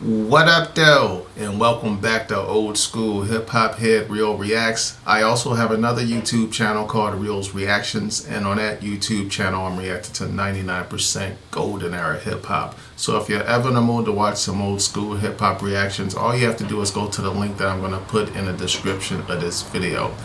What up, though? And welcome back to Old School Hip Hop Head Real Reacts. I also have another YouTube channel called Real's Reactions, and on that YouTube channel, I'm reacting to 99% golden era hip hop. So if you're ever in the mood to watch some old school hip hop reactions, all you have to do is go to the link that I'm going to put in the description of this video.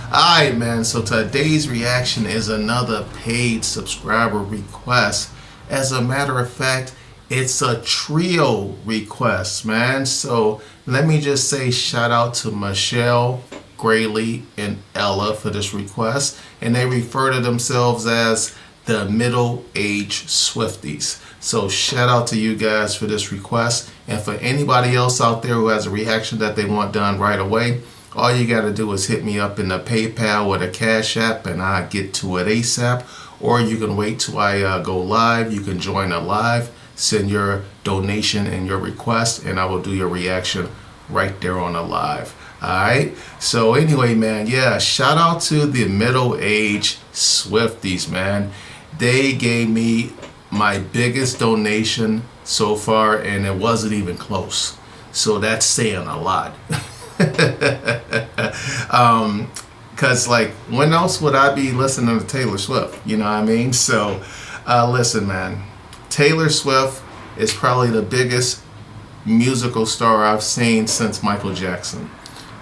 Alright, man, so today's reaction is another paid subscriber request. As a matter of fact, it's a trio request, man. So let me just say shout out to Michelle, Grayley, and Ella for this request. And they refer to themselves as the middle-aged Swifties. So shout out to you guys for this request. And for anybody else out there who has a reaction that they want done right away, all you got to do is hit me up in the PayPal or the Cash App and I'll get to it ASAP. Or you can wait till I go live. You can join a live. Send your donation and your request, and I will do your reaction right there on the live. Alright? So anyway, man, yeah, shout out to the middle-aged Swifties, man. They gave me my biggest donation so far, and it wasn't even close. So that's saying a lot. Because, like, when else would I be listening to Taylor Swift? You know what I mean? So, listen, man. Taylor Swift is probably the biggest musical star I've seen since Michael Jackson.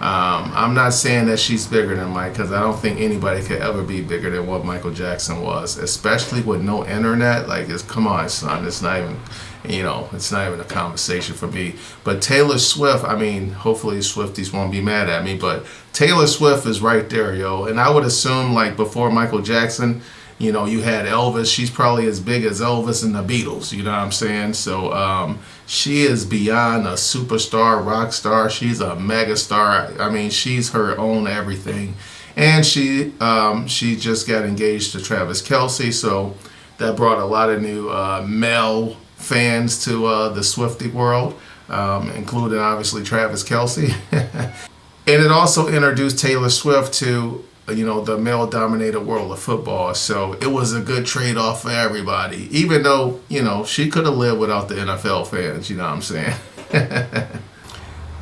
I'm not saying that she's bigger than Mike, because I don't think anybody could ever be bigger than what Michael Jackson was, especially with no internet. Like, come on, son, it's not even, it's not even a conversation for me. But Taylor Swift, I mean, hopefully Swifties won't be mad at me, but Taylor Swift is right there, yo. And I would assume, like, before Michael Jackson, you had Elvis. She's probably as big as Elvis and the Beatles. You know what I'm saying? So she is beyond a superstar, rock star. She's a mega star. I mean, she's her own everything. And she just got engaged to Travis Kelce. So that brought a lot of new male fans to the Swiftie world, including obviously Travis Kelce. And it also introduced Taylor Swift to the male-dominated world of football. So it was a good trade-off for everybody, even though, she could have lived without the NFL fans, you know what I'm saying?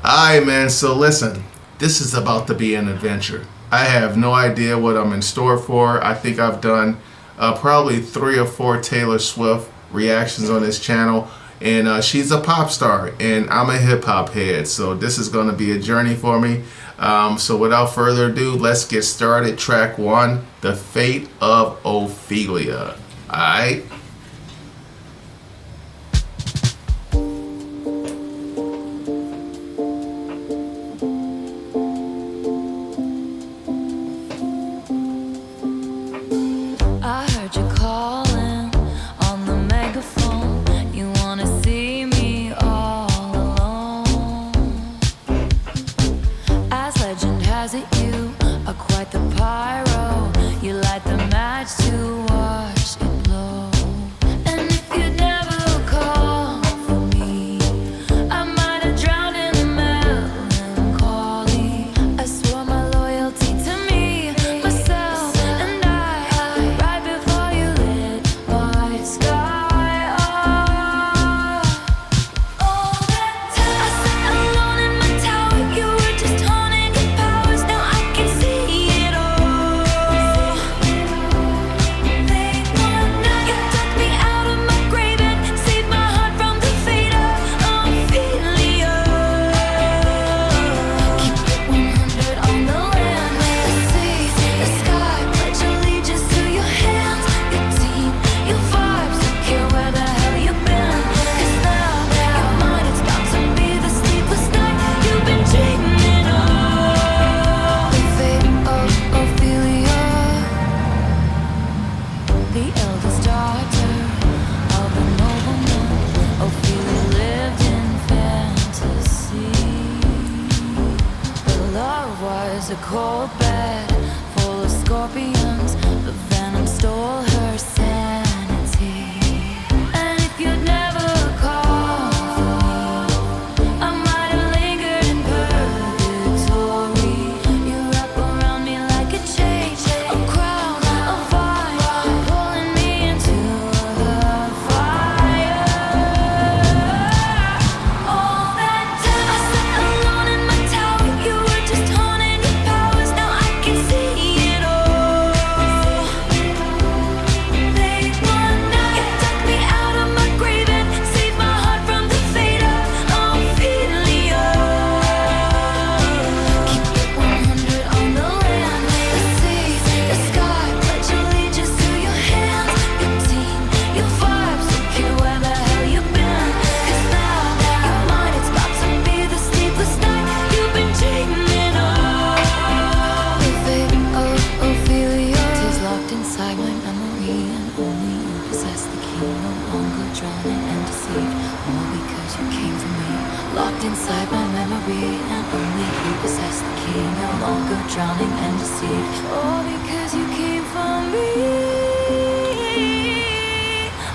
Alright, man, so listen, this is about to be an adventure. I have no idea what I'm in store for. I think I've done probably 3 or 4 Taylor Swift reactions on this channel. And she's a pop star, and I'm a hip-hop head, so this is going to be a journey for me. So without further ado, let's get started. Track 1, The Fate of Ophelia. Alright? I heard you calling on the megaphone. You wanna see me all alone. As legend has it, you are quite the pyro. You light the match to watch it blow. And if you'd never call for me, I might have drowned in the melancholy. I swore my loyalty to me, myself, and I, right before you lit my sky up. All that time I sat alone in my tower, you were just honing your powers. Now I can see it all. Late one night, you took me out of my grave and saved my heart from the fate of Ophelia. Keep it 100 on the land, the sea, the sky. Pledge allegiance to your hands, your team, your vibes. Don't care where the hell you've been, 'cause now your mind is bound to be the sleepless night you've been dreaming of. The fate of Ophelia, the eldest daughter of a nobleman. Ophelia lived in fantasy. Her love was a cold bed full of scorpions. The venom stole her sanity. And if you'd never called for me, I might have lingered in purgatory. You wrap around me like a chain, a crown, a vine, pulling me into the fire. All you came for me, locked inside my memory, and only you possess the key. No longer drowning and deceived, all because you came for me.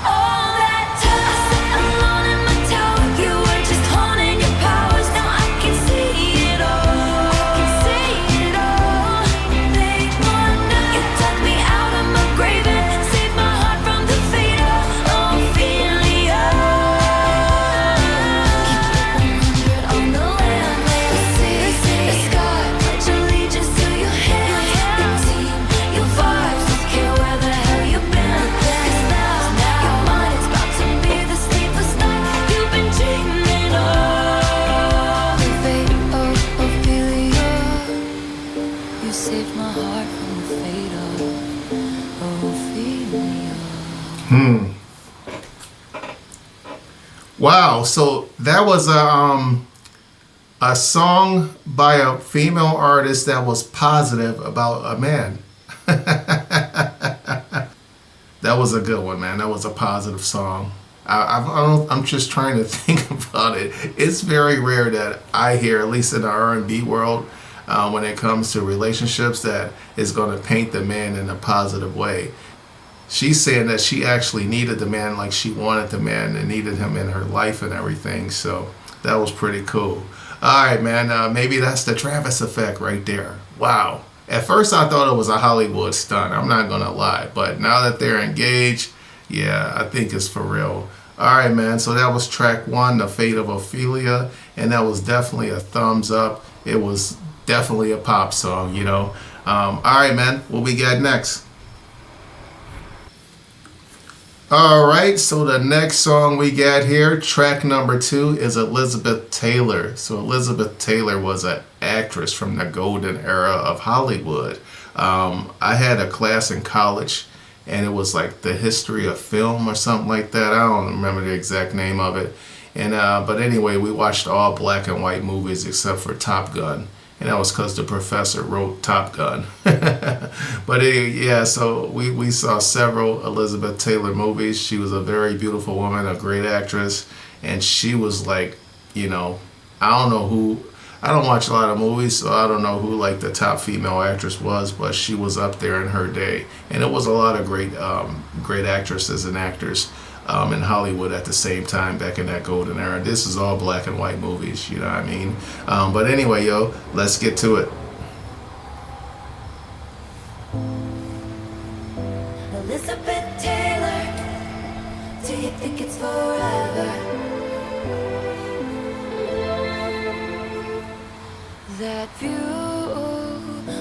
All that time I sat alone in my tower, you were just honing your powers. Now I can see it all. I can see it all. Make one now. You dug me out of my grave and saved my heart from the fate of Ophelia. Keep it 100 on the land, the sea, the sky. Pledge allegiance to your hand, your team, your vibes. Don't care where the hell you've been. 'Cause now your mind is about to be the sleepless night you've been dreaming of. The fate of Ophelia. You saved my heart from the fate of Ophelia. Wow, so that was a song by a female artist that was positive about a man. That was a good one, man. That was a positive song. I'm just trying to think about it. It's very rare that I hear, at least in the R&B world, when it comes to relationships, that is going to paint the man in a positive way. She's saying that she actually needed the man, like she wanted the man and needed him in her life and everything. So that was pretty cool. All right, man. Maybe that's the Travis effect right there. Wow. At first, I thought it was a Hollywood stunt. I'm not going to lie. But now that they're engaged, yeah, I think it's for real. All right, man. So that was track 1, The Fate of Ophelia. And that was definitely a thumbs up. It was definitely a pop song, you know. All right, man. What we got next? All right, so the next song we got here, track number 2, is Elizabeth Taylor. So Elizabeth Taylor was an actress from the golden era of Hollywood. I had a class in college, and it was like the history of film or something like that. I don't remember the exact name of it. And but anyway, we watched all black and white movies except for Top Gun. And that was because the professor wrote Top Gun. But yeah, so we saw several Elizabeth Taylor movies. She was a very beautiful woman, a great actress. And she was like, you know, I don't watch a lot of movies, so I don't know who like the top female actress was, but she was up there in her day. And it was a lot of great actresses and actors in Hollywood at the same time back in that golden era. This is all black and white movies, you know what I mean? But anyway, yo, let's get to it. Elizabeth Taylor, do you think it's forever? That view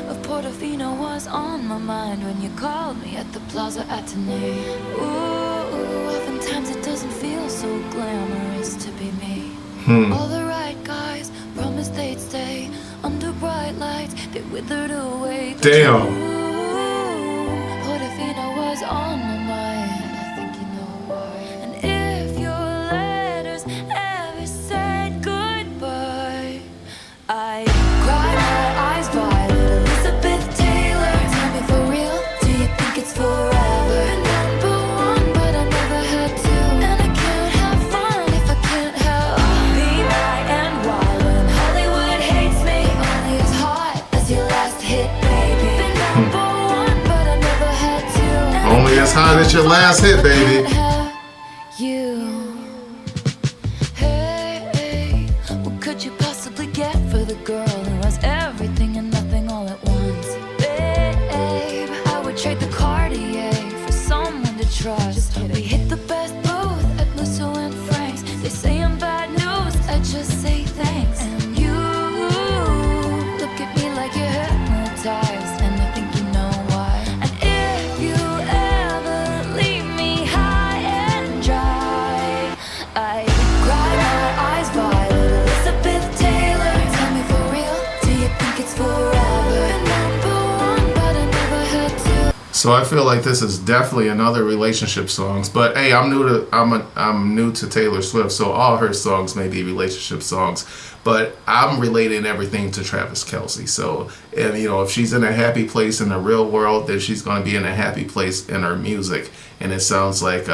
of Portofino was on my mind when you called me at the Plaza Athénée. Ooh, oftentimes it doesn't feel so glamorous to be me. All the right guys promised they'd stay under bright lights, they withered away. Damn. Portofino was on my mind, I think you know why. And if your letters ever said goodbye, I cried my eyes violet. Elizabeth Taylor, tell me for real, do you think it's forever? Number one, but I never had to. And I can't have fun if I can't have be night and wild when Hollywood hates me. Only as hot as your last hit, baby. Been number one, but I never had to. And Only as hot as your last hit, baby. You. Hey, what could you possibly get for the girl who has everything and nothing all at once? Babe, I would trade the Cartier for someone to trust. We hit the best booth at Musso and Frank's. They say I'm bad news, I just say thanks. And you look at me like you're hypnotized, and I think you know why. And if you ever leave me high and dry, I cry my eyes violet. Elizabeth Taylor, tell me for real, do you think it's forever? Number one, but I never had to. So I feel like this is definitely another relationship songs. But hey, I'm new to Taylor Swift, so all her songs may be relationship songs. But I'm relating everything to Travis Kelce. So, and if she's in a happy place in the real world, then she's going to be in a happy place in her music. And it sounds like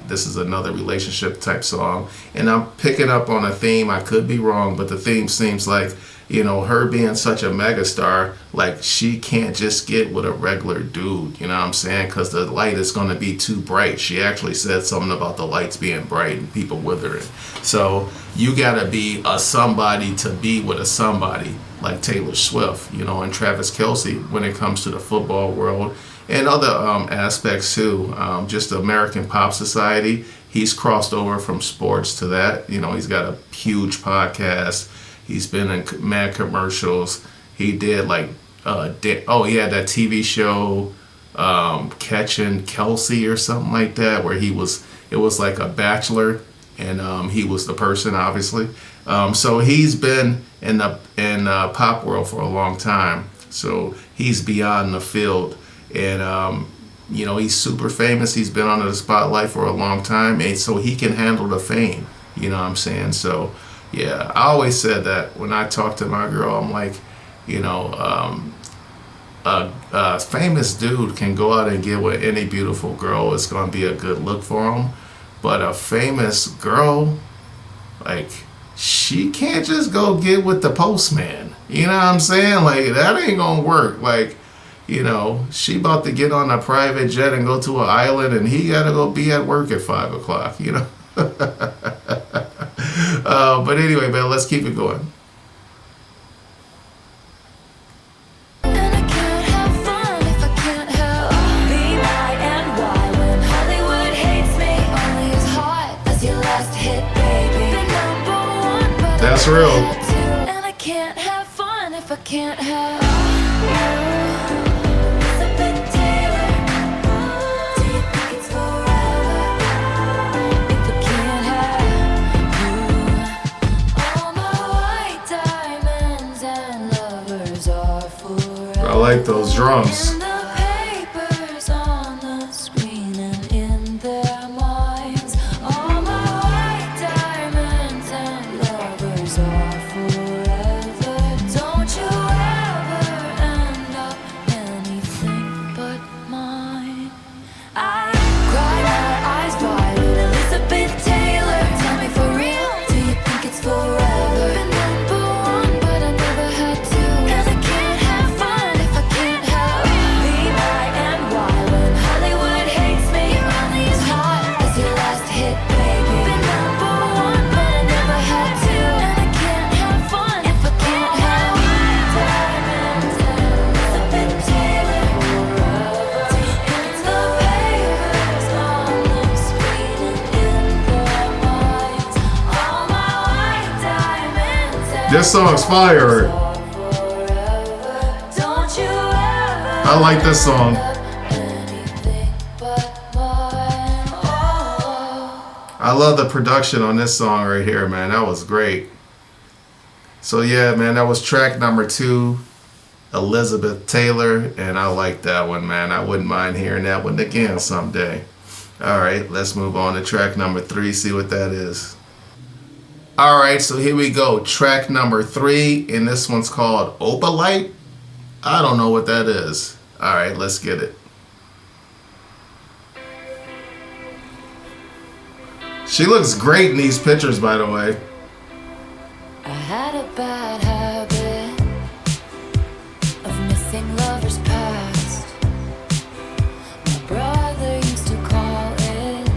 this is another relationship type song. And I'm picking up on a theme. I could be wrong, but the theme seems like, her being such a megastar, like she can't just get with a regular dude, you know what I'm saying? Because the light is going to be too bright. She actually said something about the lights being bright and people withering. So you got to be a somebody to be with a somebody like Taylor Swift, and Travis Kelce when it comes to the football world and other aspects too. Just the American pop society. He's crossed over from sports to that. He's got a huge podcast. He's been in mad commercials. He did he had that TV show, Catching Kelsey or something like that, where it was like a bachelor, and he was the person, obviously. So he's been in the pop world for a long time. So he's beyond the field, and he's super famous. He's been under the spotlight for a long time, and so he can handle the fame. You know what I'm saying? So. Yeah, I always said that when I talk to my girl, I'm like, a famous dude can go out and get with any beautiful girl. It's going to be a good look for him. But a famous girl, like, she can't just go get with the postman. You know what I'm saying? Like, that ain't going to work. Like, she about to get on a private jet and go to an island, and he got to go be at work at 5 o'clock, But anyway, man, let's keep it going. That's real. And I can't have fun if I can't have you. I like those drums. This song's fire. I like this song. I love the production on this song right here, man. That was great. So yeah, man, that was track number 2, Elizabeth Taylor, and I like that one, man. I wouldn't mind hearing that one again someday. All right, let's move on to track number 3, see what that is. All right, so here we go. Track number 3, and this one's called Opalite. I don't know what that is. All right, let's get it. She looks great in these pictures, by the way. I had a bad habit of missing lovers past. My brother used to call it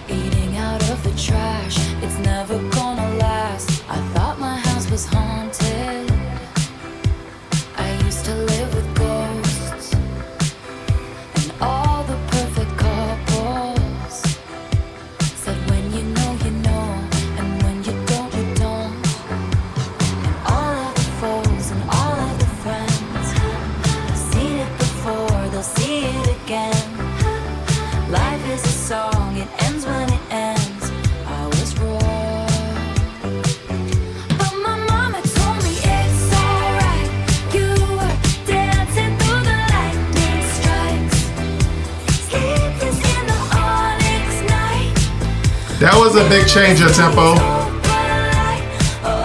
eating out of the trash. It's never gonna last. I thought my house was haunted. I used to live with ghosts and all the perfect couples said when you know, and when you don't, you don't. And all of the foes and all of the friends have seen it before, they'll see it again. Life is a song, it ends when it ends. I was wrong, but my mama told me it's alright. You were dancing through the lightning strikes, sleepless in the onyx night. That was a big change of tempo. Oh,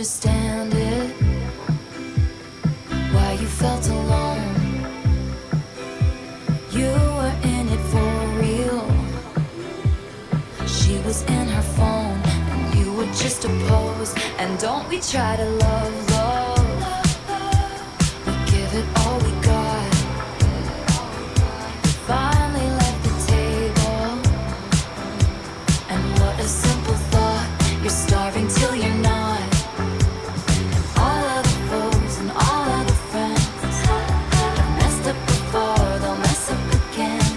understand it. Why you felt alone. You were in it for real. She was in her phone, and you were just a pose. And don't we try to love, love. We give it all we got. You finally left the table. And what a simple thought. You're starving till you're not. And all of the foes and all of the friends have messed up before, they'll mess up again.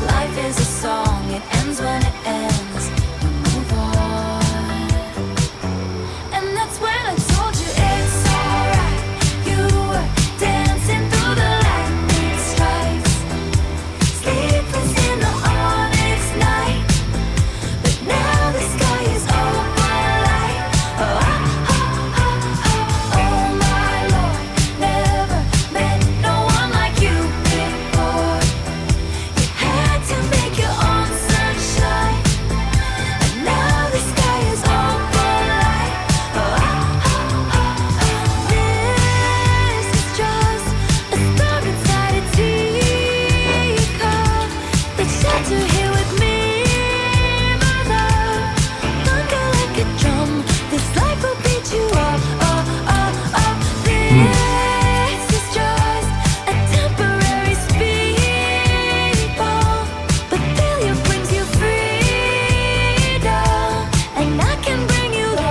Life is a song, it ends when it ends. You move on. And that's when I told you it's alright. You were dancing through the lightning strikes, sleepless in the onyx night. But now the sky is Opalite. Oh, oh my Lord, never met no one like you before. You had to make your own sunshine, and now the sky is Opalite. Oh, this is just a star inside a teacup. Let's shelter here with me, my love. Thunder like a drum, this life will beat you up. Oh, oh, oh. This is just a temporary speed bump, but failure brings you freedom, and I can bring you love.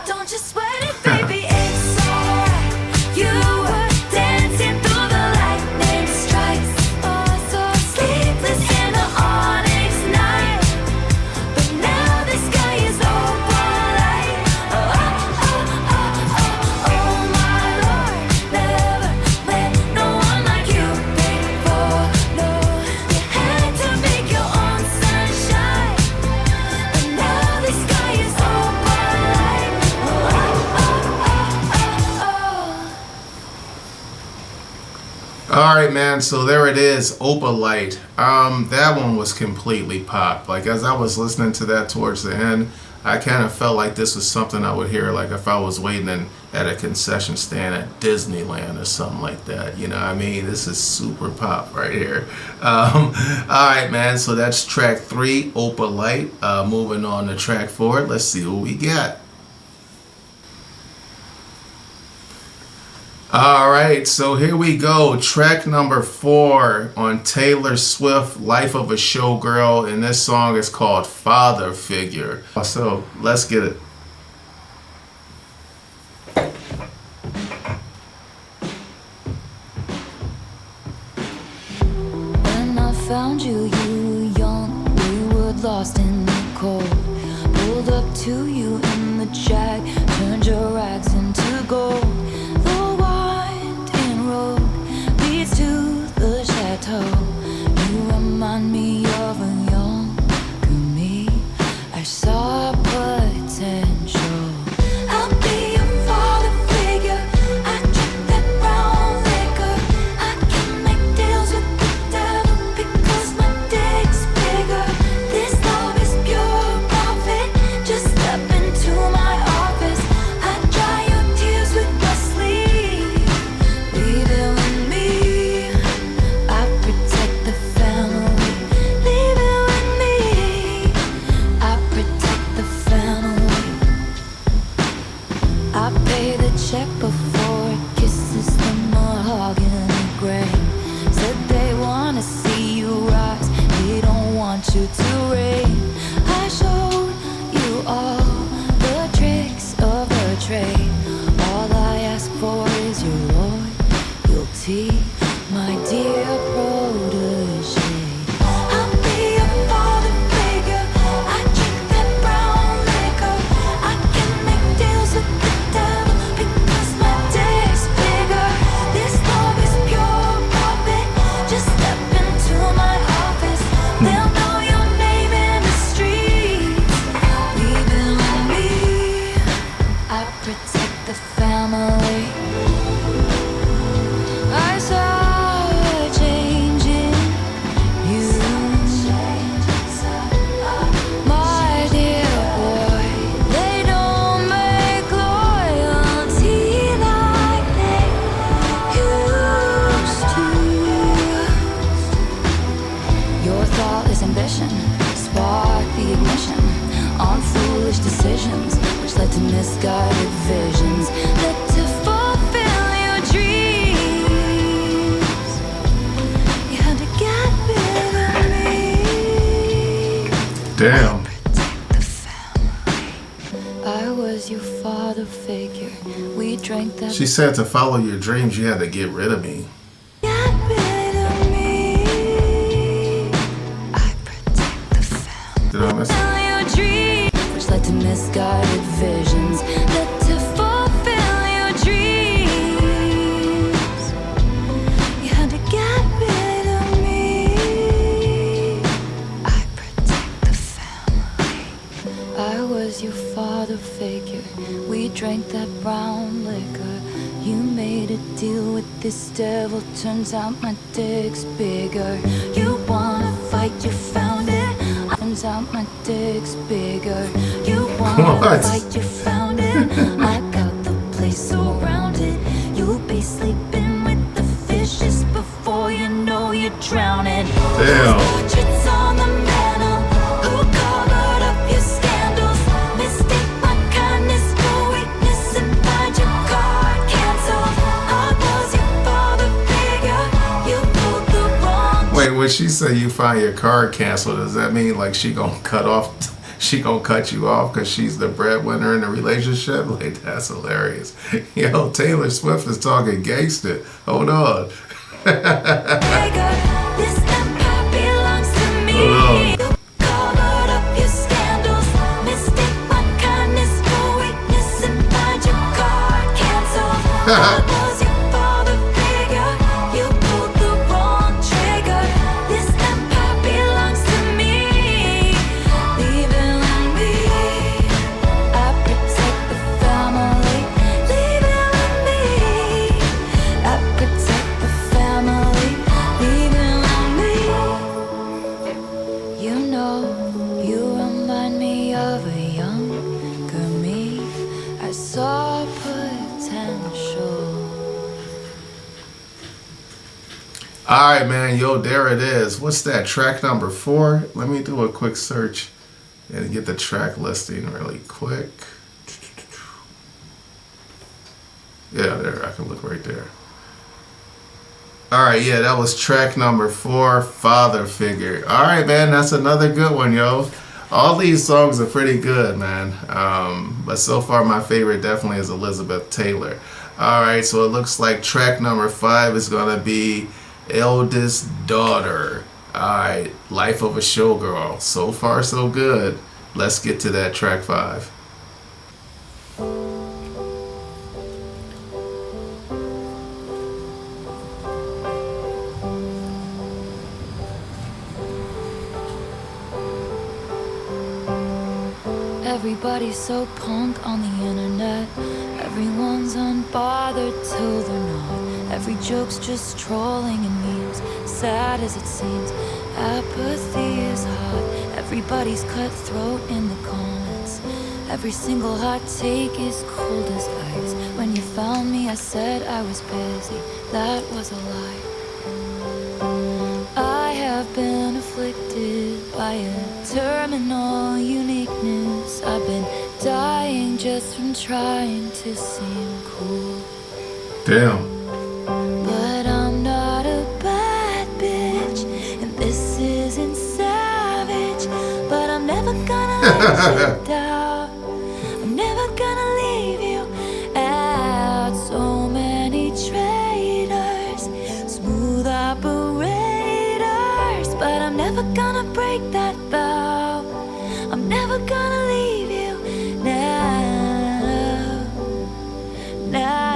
Don't you sweat it, baby, it's alright. You were dancing through the lightning strikes, so sleepless in the onyx night. But now the sky is Opalite. Oh, my Lord, never met no one like you before. No, you had to make your own sunshine, but now the sky is Opalite. All right, man. So there it is, Opalite. That one was completely pop. Like as I was listening to that towards the end, I kind of felt like this was something I would hear like if I was waiting at a concession stand at Disneyland or something like that. You know what I mean? This is super pop right here. All right, man. So that's track 3, Opalite. Moving on to track 4. Let's see what we got. All right, so here we go. Track number 4 on Taylor Swift, Life of a Showgirl, and this song is called Father Figure. So let's get it. When I found you, you were young, wayward, lost in the cold. Pulled up to you in the jack, turned your rags into gold. The winding road leads to the chateau. You remind me of a younger me. I saw potential. I'll be your father figure. I drink that brown liquor. I can make deals with the devil because my dick's bigger. This love is pure profit. Just step into my office. I dry your tears with my sleeve. Leave it with me. I protect the family. Leave it with me. I protect the family. I pay the check before it kisses the mahogany grain. Said they wanna see you rise, they don't want you to reign. I showed you all the tricks of the trade. All I ask for is your loyalty, my dear protege. I'll be your father figure. I drink that brown liquor. I can make deals with the devil because my dick's bigger. This love is pure profit. Just step into my office. They'll know your name in the streets. Leave it with me. I protect the family. I saw a change in Damn. I was your father figure. We drank that. She said to follow your dreams, you had to get rid of me. Get rid of me. I protect the family. Did I miss it? Your dream, which led to misguided visions. Led to fulfill your dreams. You had to get rid of me. I protect the family. I was your father figure. We drank that brown liquor. You made a deal with this devil. Turns out my dick's bigger. You wanna fight, you found it. Turns out my dick's bigger. You wanna fight, you found it. I got the place surrounded. You'll be sleeping with the fishes before you know you're drowning. Damn. Portraits on the mantle. Who covered up your scandals? Mistake my kindness for weakness and find your card canceled. I was your father figure. You pulled the wrong. Wait, when she say you find your card canceled, does that mean like she gonna cut off? She gonna cut you off because she's the breadwinner in the relationship? Like, that's hilarious. Yo, Taylor Swift is talking gangster. Hold on. This empire belongs to me. Hold on. You covered up your scandals. Mistake my kindness for weakness and find your card canceled. I was your father figure. You pulled the wrong trigger. This empire belongs to me. Leave it with me. I protect the family. Leave it with me. I protect the family. Leave it with me. You know, you remind me of a younger me. I saw potential. All right, man. Yo, there it is. What's that? Track number 4? Let me do a quick search and get the track listing really quick. Yeah, there. I can look right there. All right, yeah, that was track number 4, Father Figure. All right, man, that's another good one, yo. All these songs are pretty good, man. But so far, my favorite definitely is Elizabeth Taylor. All right, so it looks like track number 5 is gonna be Eldest Daughter. All right, Life of a Showgirl. So far, so good. Let's get to that track 5. Everybody's so punk on the internet. Everyone's unbothered till they're not. Every joke's just trolling and memes. Sad as it seems, apathy is hot. Everybody's cutthroat in the comments. Every single hot take is cold as ice. When you found me, I said I was busy. That was a lie. I have been afflicted by a terminal uniqueness. I've been dying just from trying to seem cool. Damn. But I'm not a bad bitch, and this isn't savage. But I'm never gonna let you down. I'm never gonna leave you out. So many traitors, smooth operators, but I'm never gonna break that vow. I'm never gonna leave you now. Now.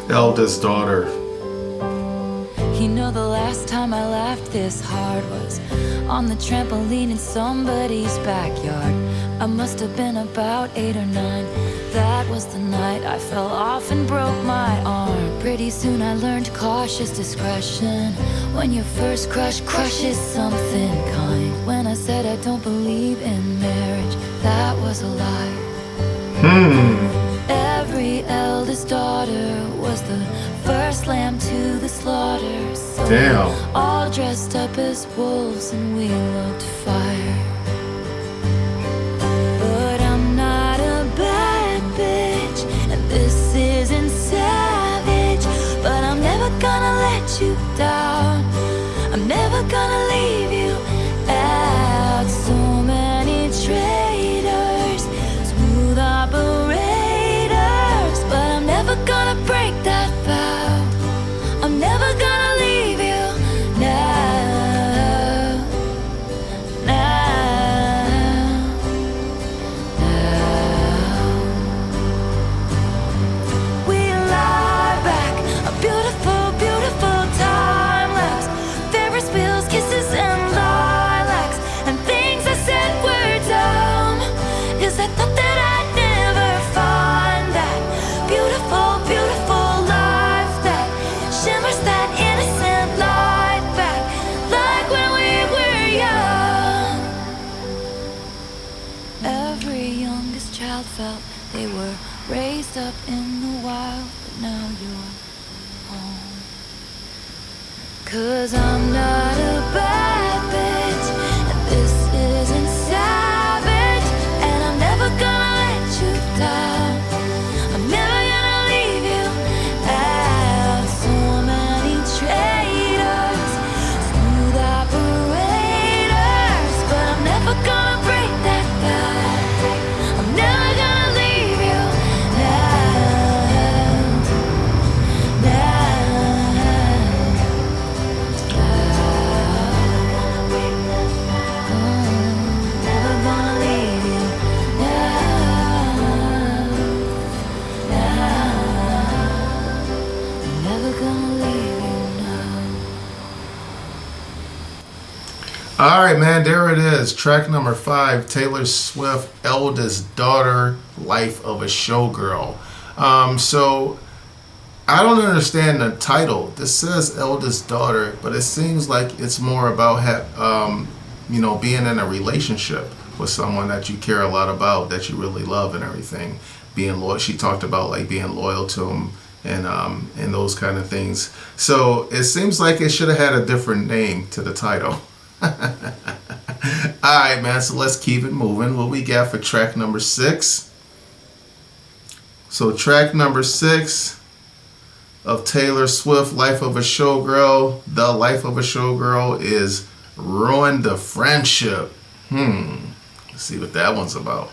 Eldest Daughter. You know, the last time I laughed this hard was on the trampoline in somebody's backyard. I must have been about 8 or 9. That was the night I fell off and broke my arm. Pretty soon I learned cautious discretion. When your first crush crushes something kind. When I said I don't believe in marriage, that was a lie. Every eldest daughter was the first lamb to the slaughter. So Damn. all dressed up as wolves and we loved fire. But I'm not a bad bitch, and this isn't savage. But I'm never child felt they were raised up in the wild, but now you're home. 'Cause I'm not a bad bitch, and this isn't savage, and I'm never gonna let you down. I'm never gonna leave you out. So many traitors, smooth operators, but I'm never gonna break that back. I'm never gonna leave you now. Never gonna leave you never gonna leave you now. All right, man, there it is. Track number 5, Taylor Swift, Eldest Daughter, Life of a Showgirl. So I don't understand the title. This says Eldest Daughter, but it seems like it's more about being in a relationship with someone that you care a lot about, that you really love and everything. Being loyal. She talked about like being loyal to him and those kind of things. So it seems like it should have had a different name to the title. Alright, man, so let's keep it moving. What we got for track number 6? So track number 6 of Taylor Swift, Life of a Showgirl, The Life of a Showgirl, is Ruin the Friendship. Let's see what that one's about.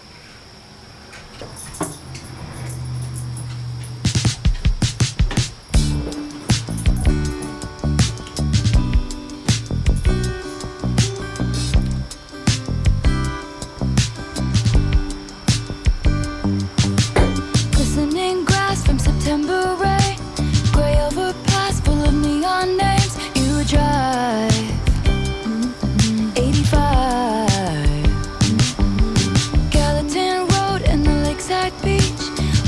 Glistening grass from September rain, gray overpass full of neon names. You drive 85, Gallatin Road and the lakeside beach,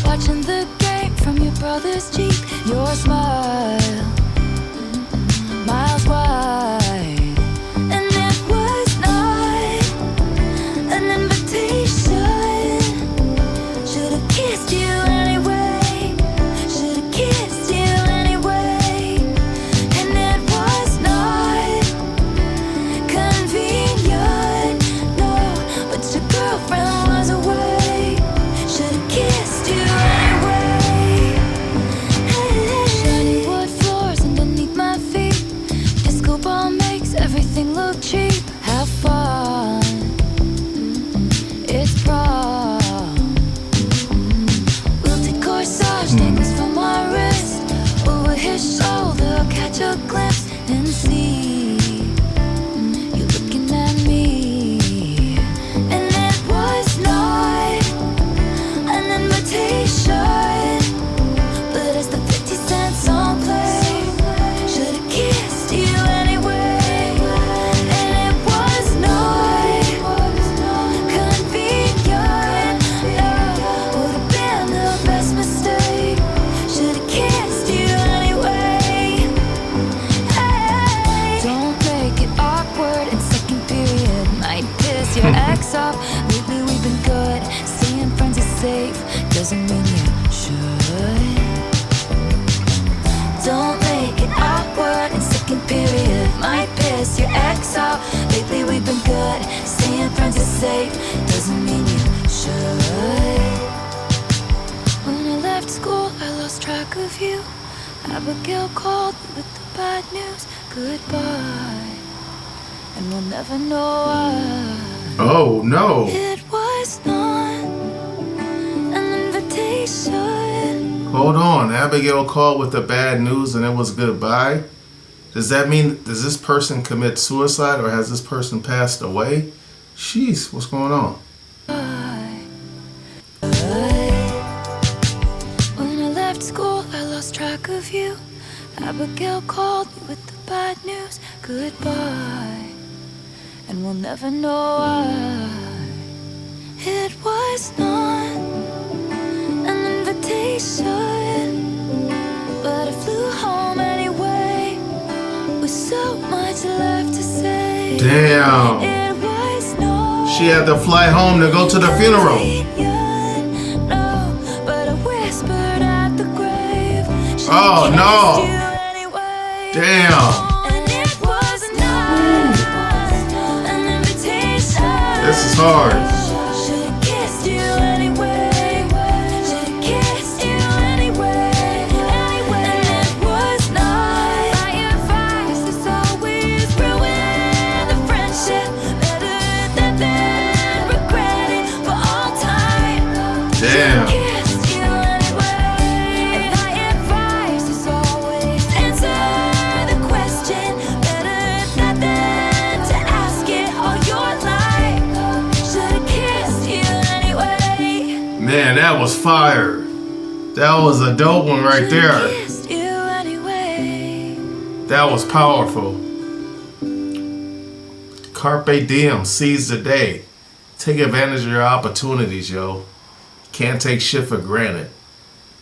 watching the game from your brother's Jeep. Your smile, miles wide, and it was not an invitation. Should've kissed you anyway. Should've kissed you anyway. And it was not convenient, no. But your girlfriend was away. Should've kissed you anyway. Shiny wood floors underneath my feet. Disco ball makes everything look cheap. Have fun. It's prom. Wilted corsage dangles from my wrist. Over his shoulder, catch a glimpse and see you looking at me. And it was not an invitation, but as the 50 Cent song played, should've kissed you anyway. And it was not convenient, no. Would've been the best mistake. Should've kissed you anyway. Hey. Don't make it awkward in second period. Might piss your ex off. Lately we've been good. Staying friends is safe. Doesn't mean you should. Don't make it awkward in second period. Might piss your ex off. Lately we've been good. Staying friends is safe. Doesn't mean you should. When I left school, I lost track of you. Abigail called me with the bad news. Goodbye. And we'll never know why. Oh no. It was not an invitation. Hold on. Abigail called with the bad news and it was goodbye. Does that mean, does this person commit suicide or has this person passed away? Jeez, what's going on? When I left school, I lost track of you. Abigail called me with the bad news. Goodbye. And we'll never know why. It was not an invitation, but I flew home anyway with so much left to say. Damn. It was not She had to fly home to go to the funeral. convenient, Oh no! Damn! This is hard. Damn. Man, that was fire. That was a dope one right there. That was powerful. Carpe diem, seize the day. Take advantage of your opportunities, yo. Can't take shit for granted.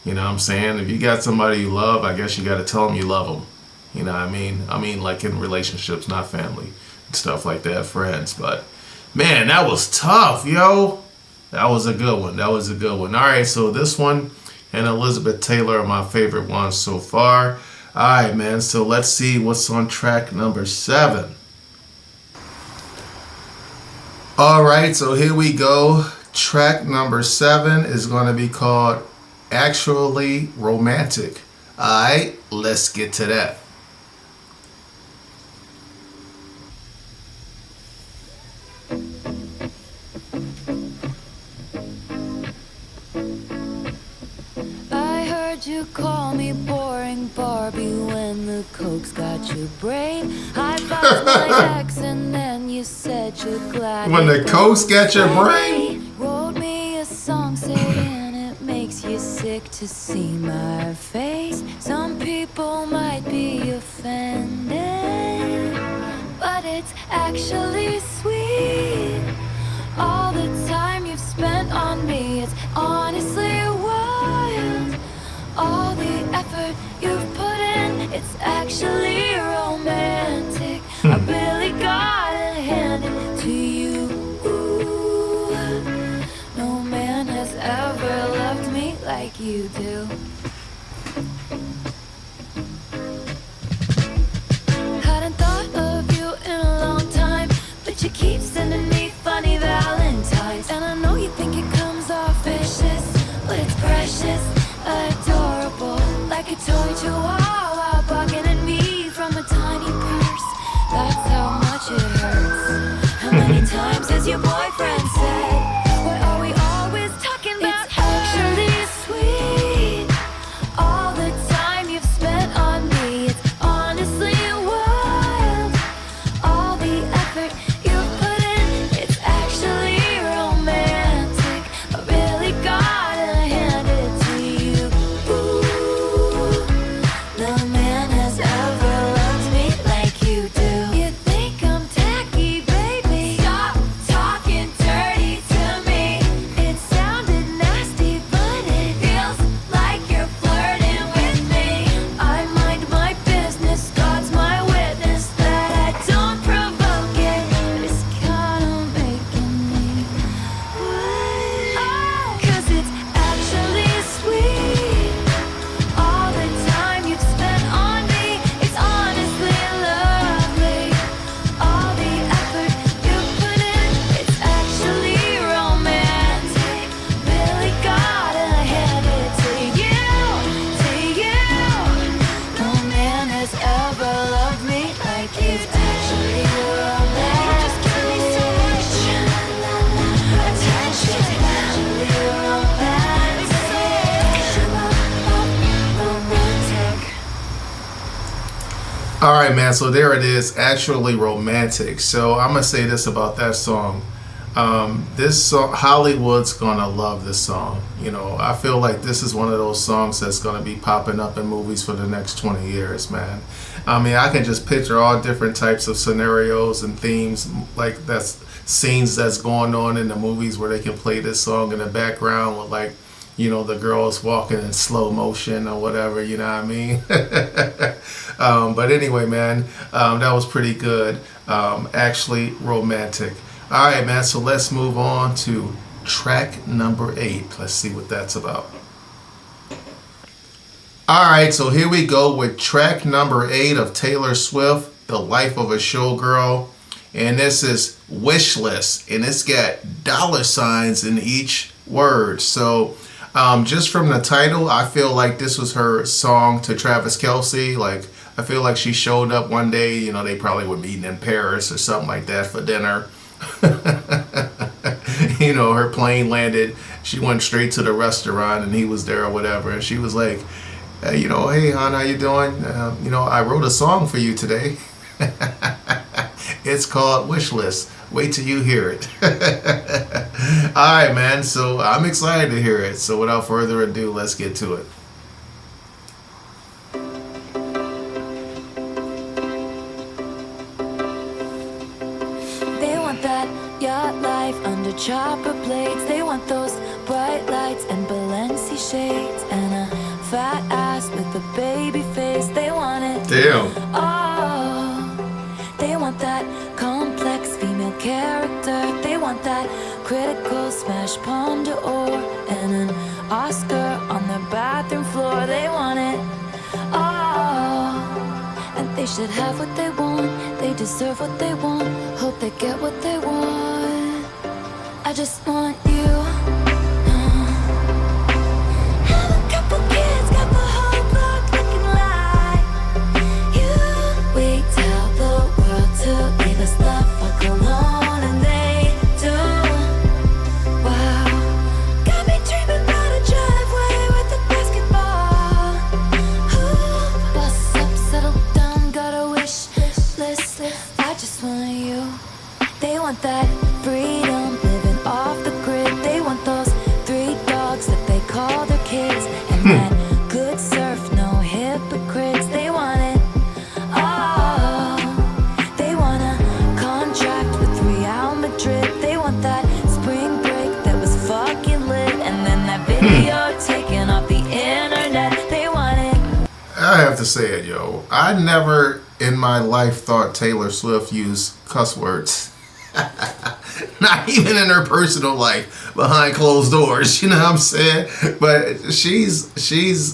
You know what I'm saying? If you got somebody you love, I guess you got to tell them you love them. You know what I mean? I mean, like in relationships, not family and stuff like that, friends. But man, that was tough, yo. That was a good one. That was a good one. All right, so this one and Elizabeth Taylor are my favorite ones so far. All right, man. So let's see what's on track number 7. All right, so here we go. Track number 7 is going to be called Actually Romantic. All right, let's get to that. You call me boring Barbie when the coke's got your brain. I found my ex and then you said you're glad. When the coke's got your brain? Wrote me a song saying it makes you sick to see my face. Some people might be offended, but it's actually sweet. All the time you've spent on me, it's honestly wild. All the effort you've put in, it's actually romantic. I really gotta hand it to you. Ooh, no man has ever loved me like you do. Hadn't thought of you in a long time, but you keep sending me funny valentines. And I know you think it comes off vicious, but it's precious. Adorable, like a toy chihuahua bugging at me from a tiny purse. That's how much it hurts. How many times has your boyfriend said, what are we always talking about? It's actually sweet. All the time you've spent on me, it's honestly wild. All the effort you've put in, it's actually romantic. I really gotta hand it to you. No man has ever loved me like you do. You think I'm tacky, baby? Stop talking dirty to me. It sounded nasty, but it feels like you're flirting with me. I mind my business, God's my witness that I don't provoke it. It's kinda making me wild. 'Cause it's actually sweet. All the time you've spent on me, it's honestly lovely. All the effort you've put in, it's actually romantic. Really gotta hand it to you, to you. No man has ever loved me like you. It's actually romantic. You just give me so much attention. It's actually romantic. All right, man. So there it is, Actually Romantic. So I'm gonna say this about that song. This song, Hollywood's gonna love this song. You know, I feel like this is one of those songs that's gonna be popping up in movies for the next 20 years, man. I mean, I can just picture all different types of scenarios and themes, like that's scenes that's going on in the movies where they can play this song in the background with, like, you know, the girls walking in slow motion or whatever, you know what I mean? But anyway, man, that was pretty good. Actually Romantic. All right, man, so let's move on to track number 8. Let's see what that's about. All right, so here we go with track number 8 of Taylor Swift, The Life of a Showgirl. And this is Wishless, and it's got $ in each word. So just from the title, I feel like this was her song to Travis Kelce. Like, I feel like she showed up one day, you know, they probably were meeting in Paris or something like that for dinner. You know, her plane landed, she went straight to the restaurant and he was there or whatever. And she was like, you know, hey, hon, how you doing? You know, I wrote a song for you today. It's called Wishless. Wait till you hear it. All right, man. So I'm excited to hear it. So without further ado, let's get to it. They want that yacht life under chopper blades. They want those bright lights and Balenci shades and a fat ass with a baby face. They want it. Damn. Oh, they want that complex female character. They want that critical smash Palme d'Or and an Oscar on their bathroom floor. They want it. Oh, and they should have what they want. They deserve what they want. Hope they get what they want. I just want you. Have a couple kids, got the whole block looking like you. We tell the world to leave us the fuck alone, and they do. Wow, got me dreaming about a driveway with a basketball hoop. Bus up, settle down, got a wish list. I just want you. They want that freedom, living off the grid. They want those 3 dogs that they call their kids, and that good surf, no hypocrites. They want it. Oh, they want a contract with Real Madrid. They want that spring break that was fucking lit, and then that video taken off the internet. They want it. I have to say it, yo. I never in my life thought Taylor Swift used cuss words. Not even in her personal life, behind closed doors. You know what I'm saying? But she's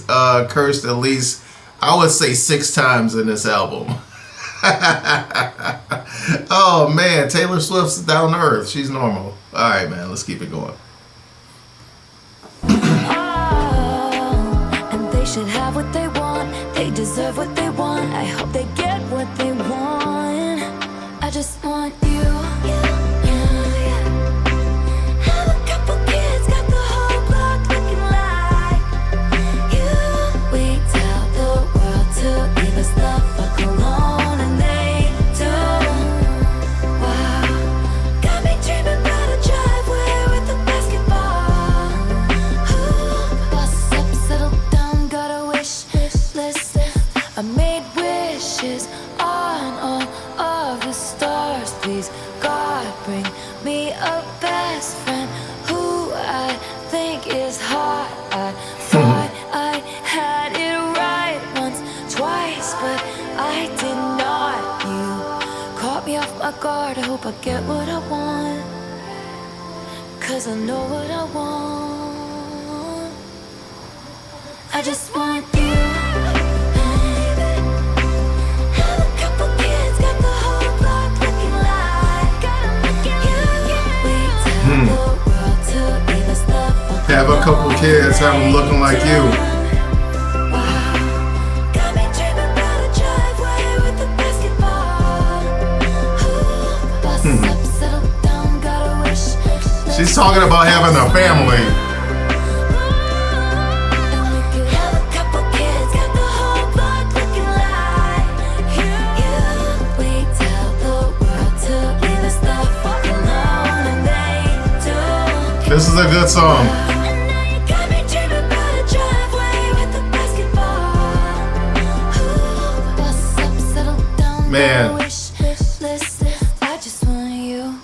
cursed at least, I would say, 6 times in this album. Oh man, Taylor Swift's down to earth. She's normal. All right, man. Let's keep it going. Oh, and they should have what they want. They deserve what they want. I hope they get what they want. I just want you. Have a couple kids, got the whole block looking like you. We tell the world to leave us the fuck alone, and they do. Wow, got me dreaming about a driveway with a basketball hoop. Bus up, settle down, got a wish list. I made wishes on all of the stars. Please, God, bring me a best friend who I think is hot. I thought I had it right once, twice, but I did not. You caught me off my guard. I hope I get what I want, 'cause I know what I want. I just want you. Have a couple kids, got the whole block looking like you. We tell the world to leave us the fuck Have a couple kids, have them looking like you. Wow, got me dreaming about a driveway with a basketball hoop. Bus up, settle down, got a wish. She's talking about having a family. Have a couple kids, got the whole block looking like you. We tell the world to leave us the fuck alone, and they do. This is a good song. And now you got me dreaming about a driveway with a basketball hoop. Bus up, settle down, Man. got a wish list. I just want you.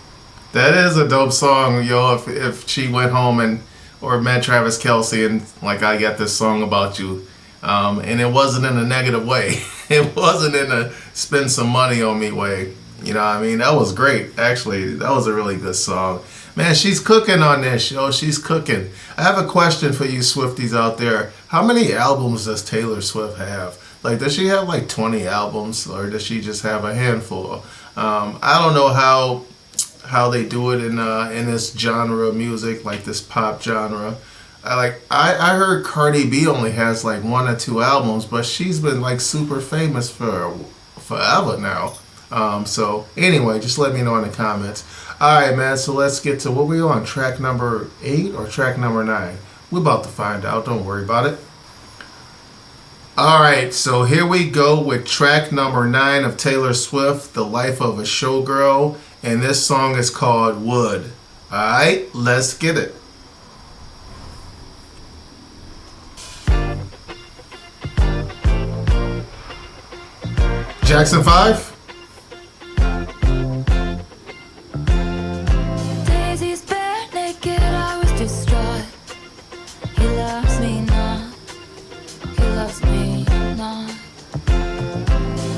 That is a dope song, yo. If she went home and or met Travis Kelce and like, I got this song about you, and it wasn't in a negative way. It wasn't in a spend some money on me way. You know what I mean? That was great. Actually, that was a really good song. Man, she's cooking on this show. She's cooking. I have a question for you Swifties out there. How many albums does Taylor Swift have? Like, does she have like 20 albums, or does she just have a handful? I don't know how they do it in this genre of music, like this pop genre. I heard Cardi B only has like 1 or 2 albums, but she's been like super famous for forever now. So anyway, just let me know in the comments. All right, man. So let's get to what we on, track number 8 or track number 9. We're about to find out. Don't worry about it. All right, so here we go with track number 9 of Taylor Swift, "The Life of a Showgirl," and this song is called "Would." All right, let's get it. Jackson 5. Daisy's bare naked, I was distraught. He loves me not, he loves me not.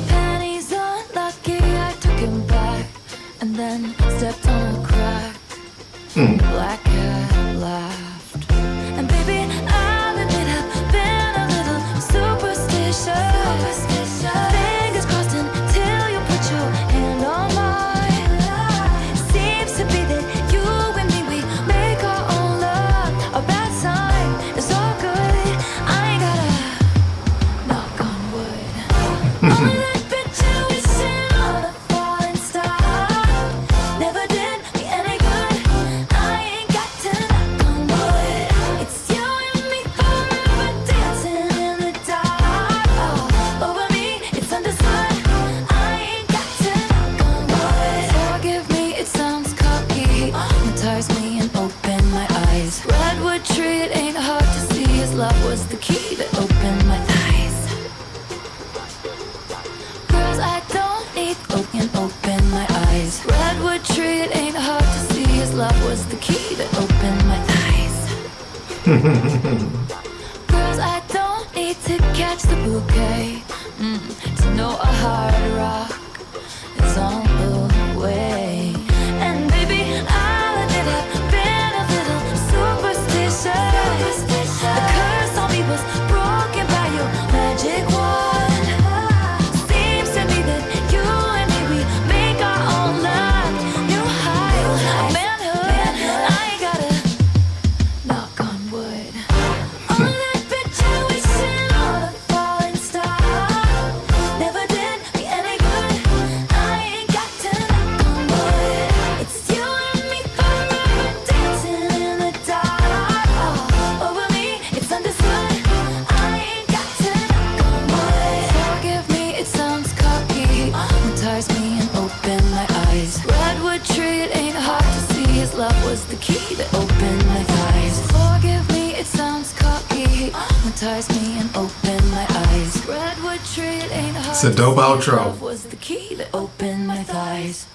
Penny's unlucky, I took him back and then stepped on a crack. Black cat laughed. And baby, I'll admit I've been a little superstitious. Fingers crossed until you put your hand on mine. Seems to be that you and me, we make our own love. A bad sign is all good. I ain't gotta knock on wood. Only that picture we sent on a falling star never did me any good. I ain't got to knock on wood. It's you and me forever dancing in the dark. Oh, over me, it's understood. I ain't got to knock on wood. Forgive me, it sounds cocky. Hypnotize me and open my eyes. Redwood tree, it ain't hard to see. His love was the key that opened my thighs. Girls, I don't need open my eyes. Redwood tree, it ain't hard to see. His love was the key that opened my thighs. Girls, I don't need to catch the bouquet to know a hard rock is on the way. And baby, I'll admit I've been a little superstitious. The curse on me was broken by your magic wand. Seems to me that you and me, we make our own love. New heights of manhood. I ain't gotta knock on wood. Only that picture we sent on a falling star never did me any good. I ain't got to knock on wood. It's you and me forever dancing in the dark. Oh, over me, it's understood. I ain't got to knock on wood. Forgive me, it sounds cocky. Hypnotize me and open my eyes. Redwood tree, it ain't hard to see. His love was the key that opened my thighs. Forgive me, it sounds cocky. Hypnotize me and open my eyes. Redwood tree, it ain't hard It's a to dope see. His outro. love was the key that opened my thighs.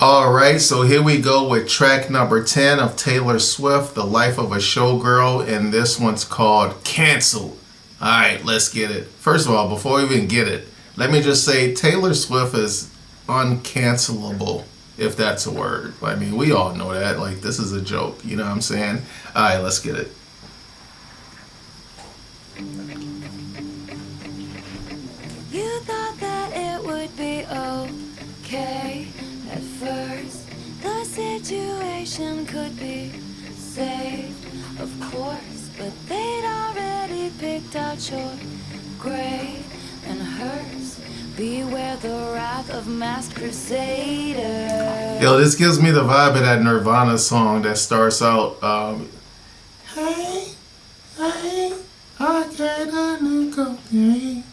All right, so here we go with track number 10 of Taylor Swift, "The Life of a Showgirl," and this one's called "Canceled." All right, let's get it. First of all, before we even get it, let me just say Taylor Swift is uncancelable, if that's a word. I mean, we all know that. Like, this is a joke, you know what I'm saying? All right, let's get it. You thought that it would be okay at first. The situation could be saved, of course, but they'd already picked out your grave and hers. Beware the wrath of masked crusaders. Yo, this gives me the vibe of that Nirvana song that starts out, hey, hey, I got a new company.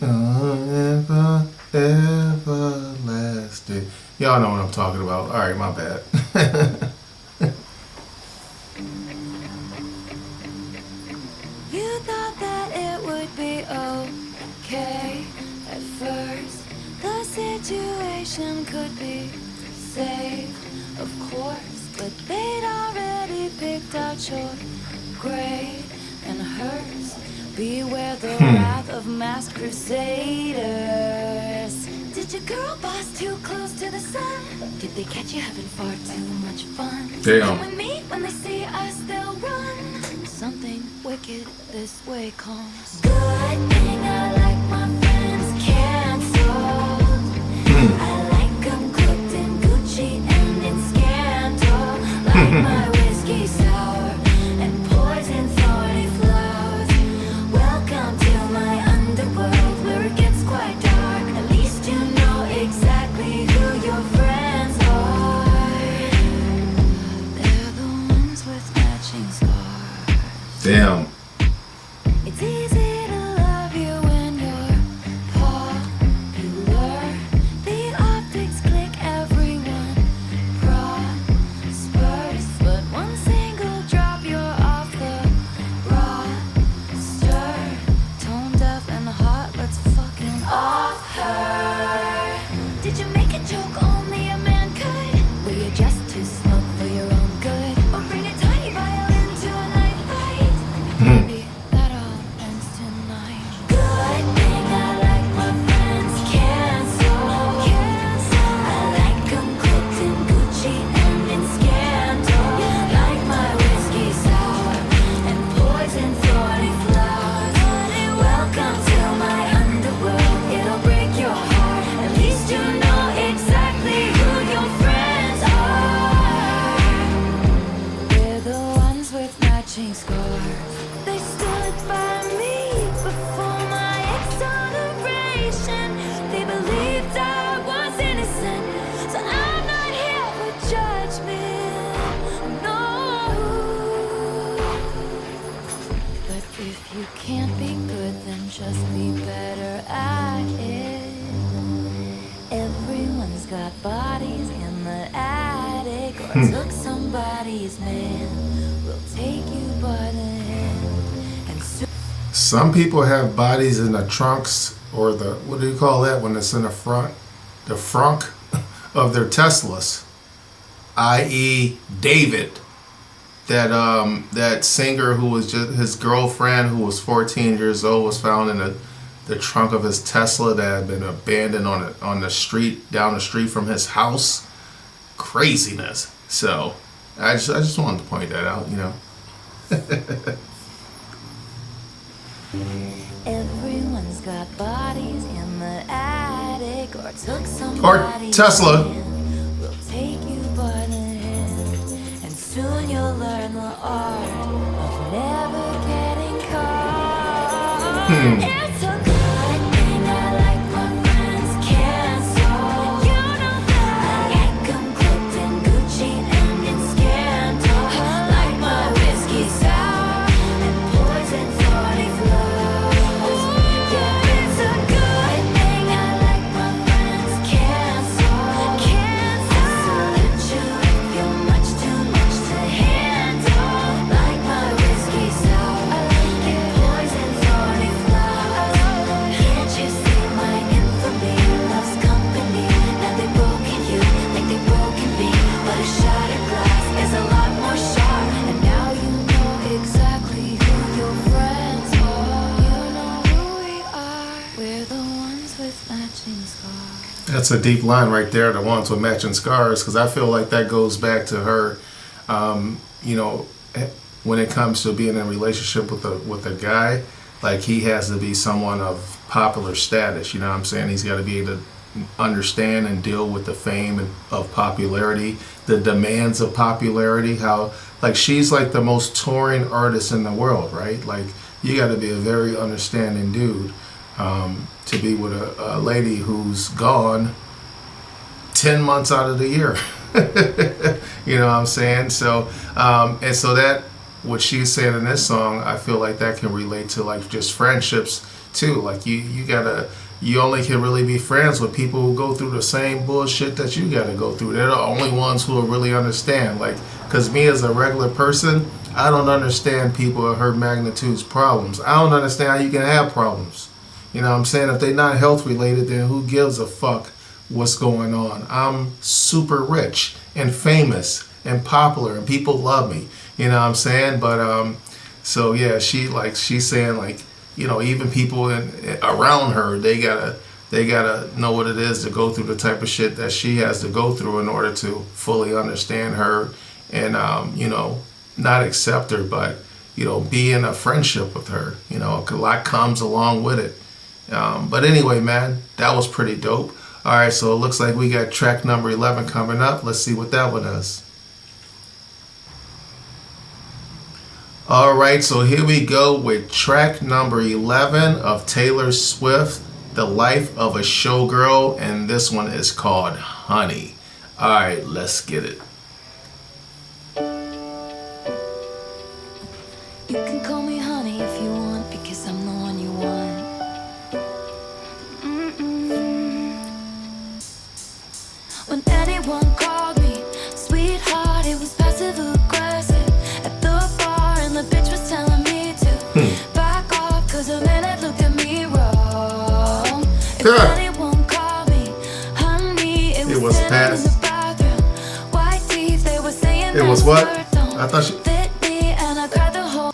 Ever, everlasting. Y'all know what I'm talking about. All right, my bad. You thought that it would be okay at first. The situation could be saved, of course, but they'd already picked out your grave and hers. Beware the wrath of mass crusaders. Did your girl boss too close to the sun? Did they catch you having far too much fun? Damn. When me, when they see us, they'll run. Something wicked this way comes. Good thing I like my friends canceled. I like 'em cooked in Gucci and in scandal. Like my whiskey sour and poison thorny flowers. Welcome to my underworld where it gets quite dark. At least you know exactly who your friends are. They're the ones with matching scars. Damn. It's easy to love you when you're popular. The optics click, everyone prospers. But one single drop, you're off the roster. Tone deaf and hot, let's fucking off her. Did you make a joke only a man could? Were you just too smoke for your own good? Or bring a tiny violin to a night fight? Maybe that all ends tonight. Good thing I like my friends canceled. I like 'em cooked in Gucci and in scandal. Like my whiskey sour and poison thorny flowers. Welcome to my underworld, it'll break your heart. At least you know exactly who your friends are. We're the ones with matching scars. They stood by me before my exoneration. They believed I was innocent, so I'm not here for judgment. No. But if you can't be good, then just be better at it. Everyone's got bodies in the attic, or took somebody's man. We'll take you by the hand and Some people have bodies in the trunks, or the, what do you call that when it's in the front? The frunk of their Teslas. I.e. David. That singer who was just his girlfriend, who was 14 years old, was found in the trunk of his Tesla that had been abandoned on the street, down the street from his house. Craziness. So I just wanted to point that out, you know. Everyone's got bodies in the attic, or took Or somebody's Tesla. man. We'll take you by the hand, and soon you'll learn the art of never getting caught. It's a good thing I like my friends canceled. You know that I like 'em cooked in Gucci and in scandal. Like my whiskey sour and poison thorny flowers. Yeah, it's a good thing I like my friends canceled. I salute you if you're much too much to handle. Like my whiskey sour and poison thorny flowers. Can't you see my infamy loves company? Now they've broken you like they've broken me, but a shattered glass is a lot more sharp. And now you know exactly who your friends are. You know who we are. We're the ones with matching scars. That's a deep line right there, the ones with matching scars, because I feel like that goes back to her, you know, when it comes to being in a relationship with a guy, like he has to be someone of popular status, you know what I'm saying? He's got to be able to understand and deal with the fame of popularity, the demands of popularity, how, like, she's like the most touring artist in the world, right? Like, you got to be a very understanding dude to be with a lady who's gone 10 months out of the year. You know what I'm saying? So, and so that, what she's saying in this song, I feel like that can relate to like just friendships too. Like you only can really be friends with people who go through the same bullshit that you gotta go through. They're the only ones who will really understand. Like, cause me as a regular person, I don't understand people of her magnitude's problems. I don't understand how you can have problems. You know what I'm saying? If they're not health related, then who gives a fuck what's going on? I'm super rich and famous and popular and people love me. You know what I'm saying? But so yeah, she's saying like even people around her, they gotta know what it is to go through the type of shit that she has to go through in order to fully understand her and not accept her, but be in a friendship with her. A lot comes along with it. But anyway, man, that was pretty dope. All right, so it looks like we got track number 11 coming up. Let's see what that one is. All right, so here we go with track number 11 of Taylor Swift, The Life of a Showgirl, and this one is called Honey. All right, let's get it. You can call me honey if you want, because I'm the one you want. When anyone called me sweetheart, it was passive aggressive. At the bar and the bitch was telling me to back off, cause a minute looked at me wrong. If anyone called me honey, it was past. In the bathroom, white teeth, they were saying it was what? I thought she... fit me and I cried the whole.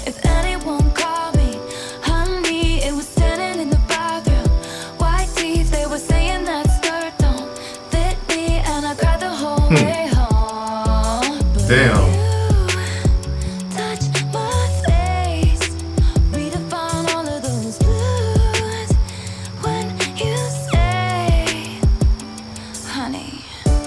If anyone called me honey, it was standing in the bathroom, white teeth, they were saying that skirt don't fit me and I cried the whole way home. But damn. you touch my face, redefine all of those blues when you say honey.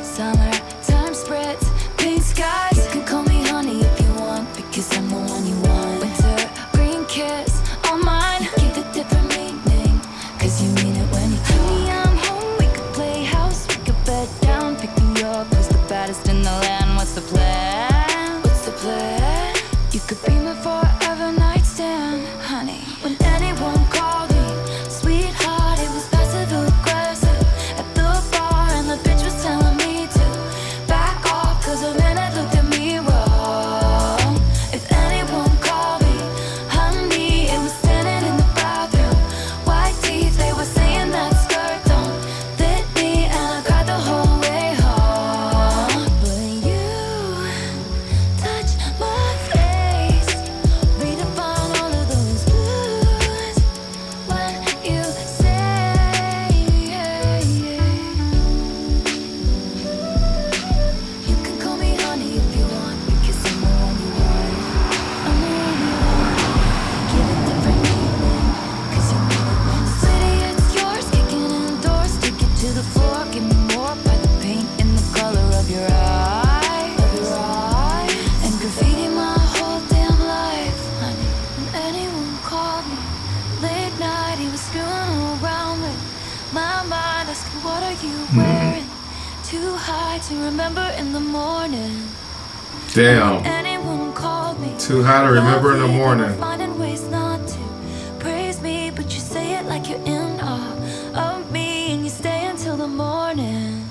Summertime spreads, pink skies. You can call me honey if you want, because I'm the one you want. Winter green kiss on mine, give it different meaning, cause you mean it when you tell me I'm home. We could play house, we could bed down, pick me up, who's the baddest in the land? What's the plan? What's the plan? You could be my forever nightstand, honey. When anyone called me sweetheart, it was passive aggressive. At the bar and the bitch was telling me to back off, cause a minute looked at me wrong. If anyone called me honey, it was standing in the bathroom, white teeth, they were saying that skirt don't fit me and I cried the whole way home. But you touch my face, redefine all of those blues when you say you can call me honey if you want, because I'm the one you want. I'm the one you want. Give it different meaning, cause you mean it when you say it's yours. Kicking indoors, take it to the floor. Give me more by the paint in the color of your eye, and graffiti my whole damn life, honey. When anyone called me late night, he was screwing around with my mind, asking what are you wearing? Too high to remember in the morning. Damn. Anyone called me Too high to remember in the morning. finding ways not to praise me, but you say it like you're in awe of me, and you stay until the morning,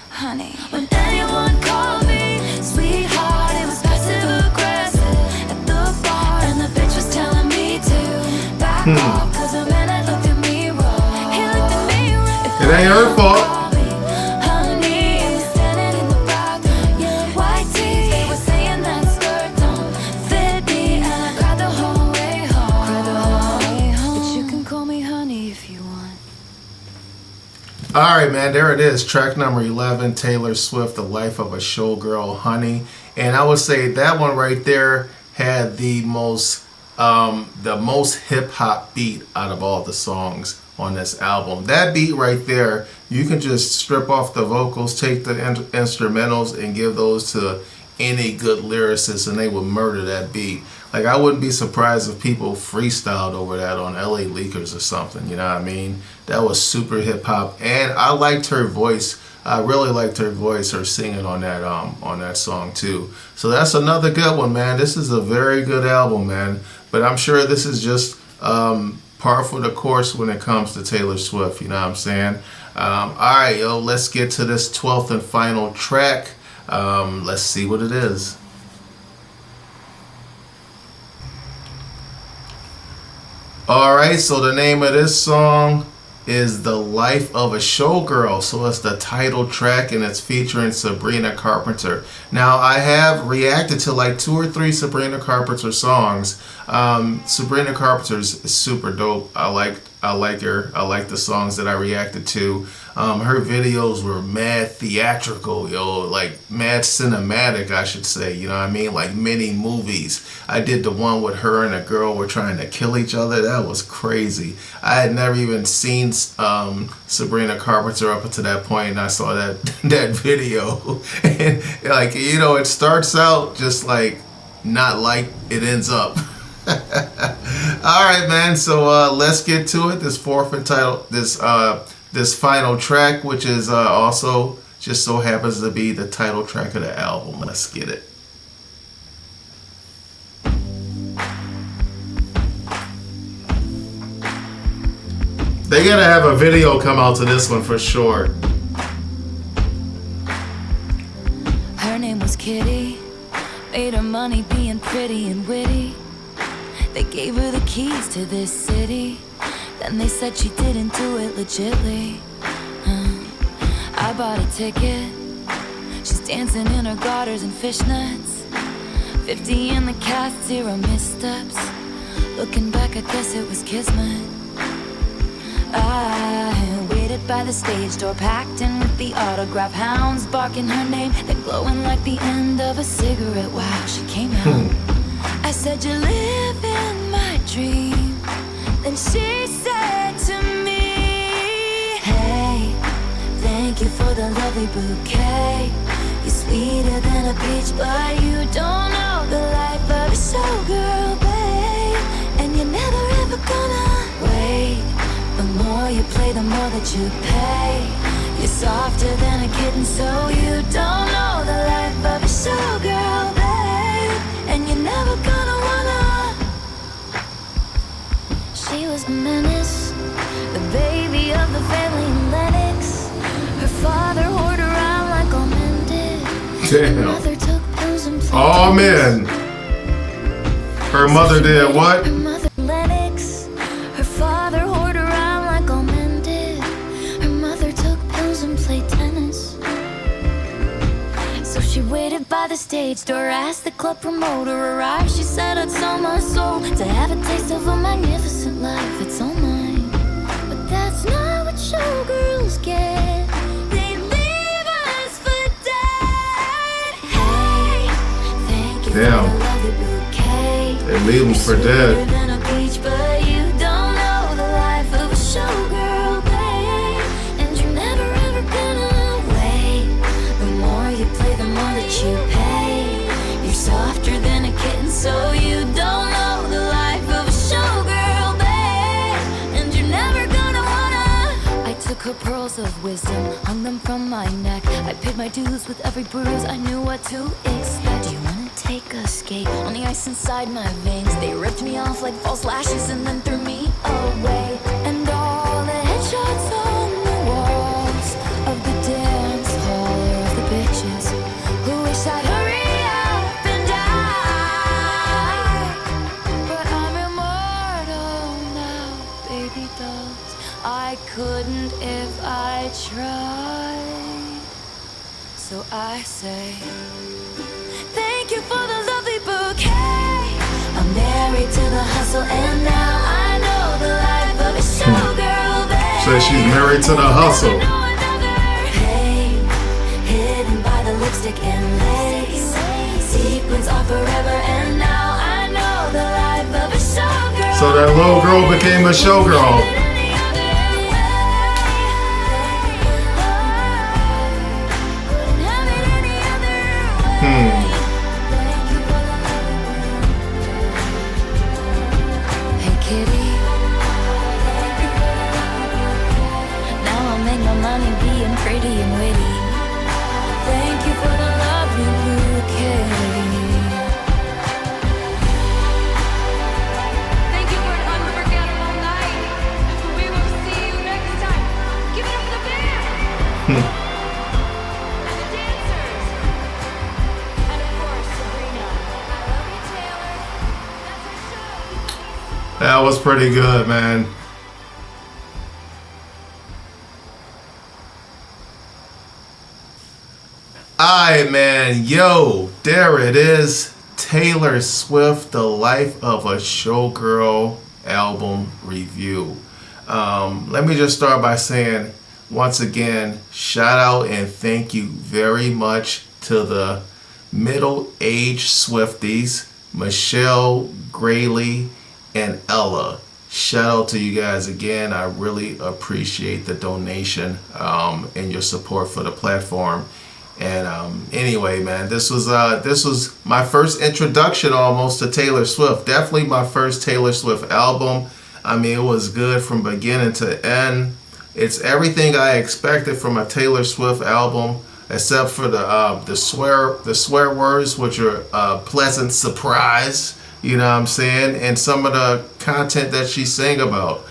honey. When anyone called me sweetheart, it was passive aggressive. At the bar and the bitch was telling me to back off, cause a minute looked at me wrong. He looked at me wrong. It ain't her fault. All right, man, there it is. Track number 11, Taylor Swift, The Life of a Showgirl, Honey. And I would say that one right there had the most hip hop beat out of all the songs on this album. That beat right there, you can just strip off the vocals, take the instrumentals, and give those to any good lyricist, and they would murder that beat. Like, I wouldn't be surprised if people freestyled over that on LA Leakers or something, you know what I mean? That was super hip hop, and I liked her voice. I really liked her voice, her singing on that song too. So that's another good one, man. This is a very good album, man. But I'm sure this is just par for the course when it comes to Taylor Swift, you know what I'm saying? All right, yo, let's get to this 12th and final track. Let's see what it is. All right, so the name of this song is The Life of a Showgirl. So it's the title track and it's featuring Sabrina Carpenter. Now I have reacted to like 2 or 3 Sabrina Carpenter songs. Sabrina Carpenter's super dope. I like her. I like the songs that I reacted to. Her videos were mad theatrical, like mad cinematic, I should say. You know what I mean? Like mini movies. I did the one with her and a girl were trying to kill each other. That was crazy. I had never even seen Sabrina Carpenter up until that point, and I saw that video. And like, it starts out just like not like it ends up. All right, man. So let's get to it. This forfeit title, this final track, which is also just so happens to be the title track of the album. Let's get it. They gotta have a video come out to this one for sure. Her name was Kitty, made her money being pretty and witty. They gave her the keys to this city, then they said she didn't do it legitly. I bought a ticket, she's dancing in her garters and fishnets. 50 in the cast, 0 missteps. Looking back, I guess it was kismet. I waited by the stage door, packed in with the autograph hounds, barking her name, then glowing like the end of a cigarette. Wow, she came out. I said, "You live in my dream." Then she said to me, "Hey, thank you for the lovely bouquet. You're sweeter than a peach, but you don't know the life of a showgirl, babe. And you're never ever gonna wait. The more you play, the more that you pay. You're softer than a kitten, so you don't know the life of a showgirl, babe. And you're never gonna wanna." She was a menace, the baby of the family in Lennox. Her father whored around like all men did. Damn. Her mother took pills and played Oh man. Her mother did what? Her mother Lennox. Her father whored around like all men did. Her mother took pills and played tennis. So she waited by the stage door, asked the club promoter arrive. She said, "I'd sell my soul to have a taste of a magnificent life. It's all mine." But that's not what showgirls get. They leave us for dead. Hey, thank you Damn. for the lovely bouquet. They leave them for dead. You're sweeter than a peach, but you don't know the life of a showgirl, babe. And you're never ever gonna wait. The more you play, the more that you pay. You're softer than a kitten, so you don't know the life of a showgirl, babe. And you're never gonna wanna. I took her pearls of wisdom, hung them from my neck. I paid my dues with every bruise, I knew what to expect. Do you wanna take a skate on the ice inside my veins? They ripped me off like false lashes and then threw me away. And all the headshots on the walls of the dance hall are of the bitches who wish I'd hurry up and die. But I'm immortal now, baby dolls. I couldn't if I tried. So I say, thank you for the lovely bouquet. I'm married to the hustle, and now I know the life of a showgirl, babe. So she's married to the hustle. Hey, hidden by the lipstick and lace. Sequins are forever, and now I know the life of a showgirl. So that little girl became a showgirl. Hey kitty, now I'll make my money being pretty and witty. Thank you for the lovely bouquet. Thank you for an unforgettable night. We will see you next time. Give it up for the band. And the dancers. And of course, Sabrina. I love you, Taylor. That's our show. That was pretty good, man. Alright, man. Yo, there it is. Taylor Swift, The Life of a Showgirl album review. Let me just start by saying, once again, shout out and thank you very much to the middle-aged Swifties, Michelle, Grayley, and Ella. Shout out to you guys again. I really appreciate the donation and your support for the platform. And anyway, man, this was my first introduction almost to Taylor Swift. Definitely my first Taylor Swift album. I mean, it was good from beginning to end. It's everything I expected from a Taylor Swift album, except for the swear words, which are a pleasant surprise. You know what I'm saying? And some of the content that she sang about.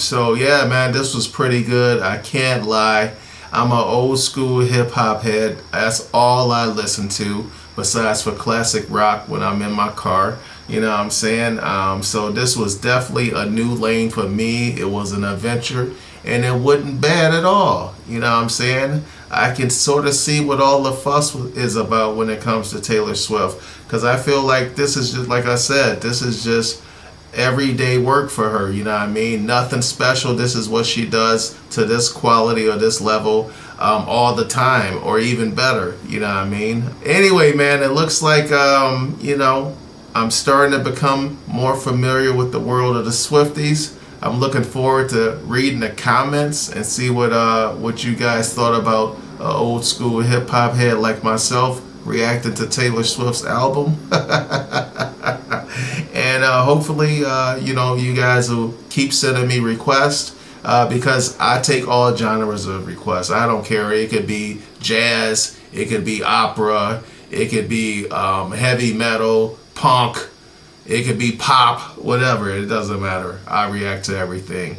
So yeah, man, this was pretty good. I can't lie. I'm an old school hip hop head. That's all I listen to, besides for classic rock when I'm in my car. You know what I'm saying? So this was definitely a new lane for me. It was an adventure, and it wasn't bad at all. You know what I'm saying? I can sort of see what all the fuss is about when it comes to Taylor Swift, because I feel like this is just, like I said, this is just everyday work for her. You know what I mean? Nothing special. This is what she does to this quality or this level all the time, or even better. You know what I mean? Anyway, man, it looks like you know, I'm starting to become more familiar with the world of the Swifties. I'm looking forward to reading the comments and see what you guys thought about an old school hip hop head like myself reacting to Taylor Swift's album. And hopefully, you know, you guys will keep sending me requests because I take all genres of requests. I don't care. It could be jazz, it could be opera, it could be heavy metal, punk, it could be pop, whatever. It doesn't matter. I react to everything.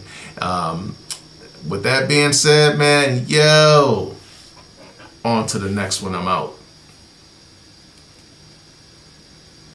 With that being said, man, yo, on to the next one. I'm out.